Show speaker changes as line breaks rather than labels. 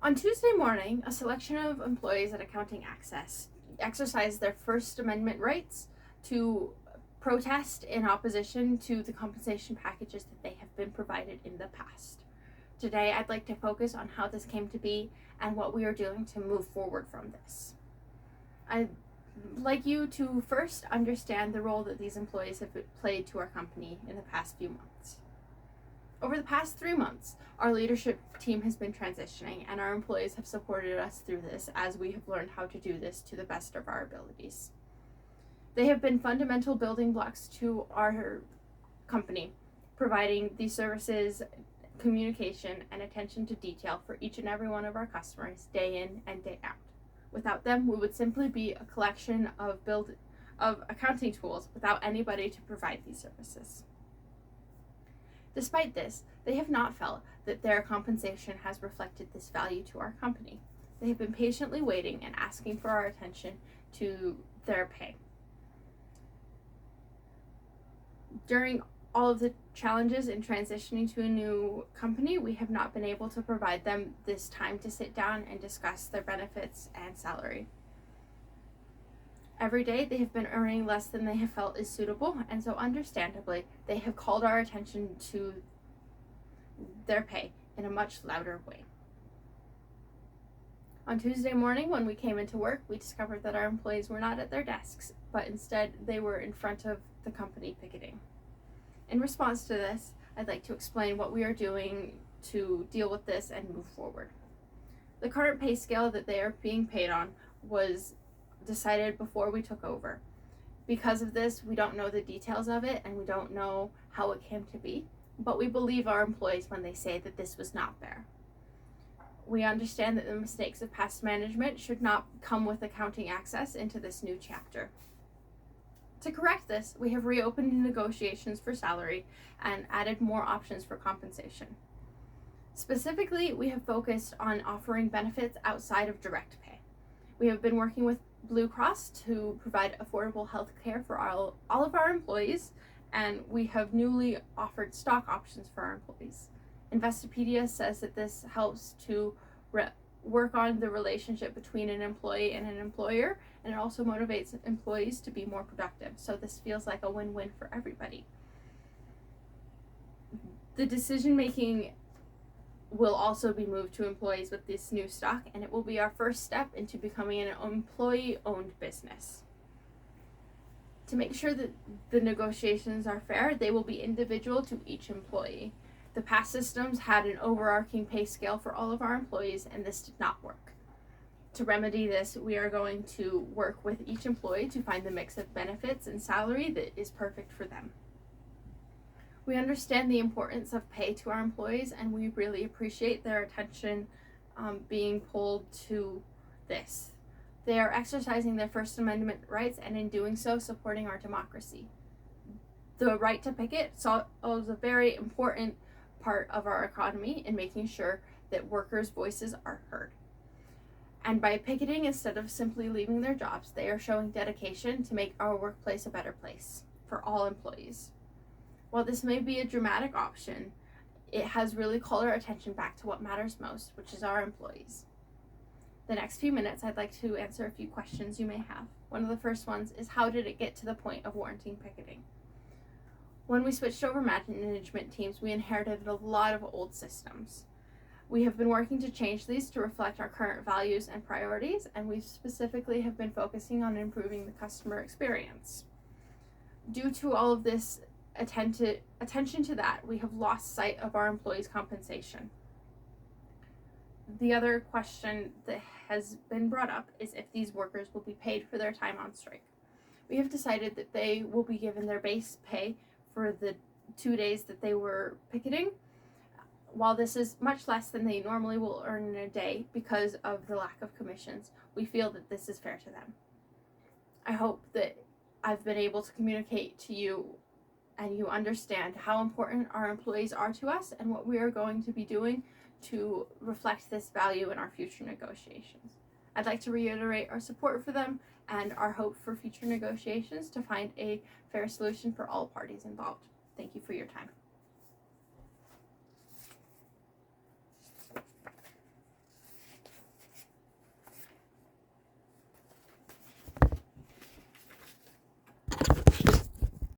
On Tuesday morning, a selection of employees at Accounting Access exercised their First Amendment rights to protest in opposition to the compensation packages that they have been provided in the past. Today, I'd like to focus on how this came to be and what we are doing to move forward from this. I'd like you to first understand the role that these employees have played to our company in the past few months. Over the past 3 months, our leadership team has been transitioning, and our employees have supported us through this as we have learned how to do this to the best of our abilities. They have been fundamental building blocks to our company, providing these services, communication, and attention to detail for each and every one of our customers day in and day out. Without them, we would simply be a collection of accounting tools without anybody to provide these services. Despite this, they have not felt that their compensation has reflected this value to our company. They have been patiently waiting and asking for our attention to their pay. During all of the challenges in transitioning to a new company, we have not been able to provide them this time to sit down and discuss their benefits and salary. Every day, they have been earning less than they have felt is suitable, and so understandably, they have called our attention to their pay in a much louder way. On Tuesday morning, when we came into work, we discovered that our employees were not at their desks, but instead they were in front of the company picketing. In response to this, I'd like to explain what we are doing to deal with this and move forward. The current pay scale that they are being paid on was decided before we took over. Because of this, we don't know the details of it and we don't know how it came to be, but we believe our employees when they say that this was not fair. We understand that the mistakes of past management should not come with Accounting Access into this new chapter. To correct this, we have reopened negotiations for salary and added more options for compensation. Specifically, we have focused on offering benefits outside of direct pay. We have been working with Blue Cross to provide affordable health care for all of our employees, and we have newly offered stock options for our employees. Investopedia says that this helps to work on the relationship between an employee and an employer, and it also motivates employees to be more productive. So this feels like a win-win for everybody. The decision making will also be moved to employees with this new stock, and it will be our first step into becoming an employee-owned business. To make sure that the negotiations are fair, they will be individual to each employee. The past systems had an overarching pay scale for all of our employees, and this did not work. To remedy this, we are going to work with each employee to find the mix of benefits and salary that is perfect for them. We understand the importance of pay to our employees, and we really appreciate their attention being pulled to this. They are exercising their First Amendment rights, and in doing so, supporting our democracy. The right to picket is a very important part of our economy in making sure that workers' voices are heard. And by picketing instead of simply leaving their jobs, they are showing dedication to make our workplace a better place for all employees. While this may be a dramatic option, it has really called our attention back to what matters most, which is our employees. The next few minutes, I'd like to answer a few questions you may have. One of the first ones is, how did it get to the point of warranting picketing? When we switched over management teams, we inherited a lot of old systems. We have been working to change these to reflect our current values and priorities, and we specifically have been focusing on improving the customer experience. Due to all of this attention to that, we have lost sight of our employees' compensation. The other question that has been brought up is if these workers will be paid for their time on strike. We have decided that they will be given their base pay for the 2 days that they were picketing. While this is much less than they normally will earn in a day because of the lack of commissions, we feel that this is fair to them. I hope that I've been able to communicate to you and you understand how important our employees are to us and what we are going to be doing to reflect this value in our future negotiations. I'd like to reiterate our support for them and our hope for future negotiations to find a fair solution for all parties involved. Thank you for your time.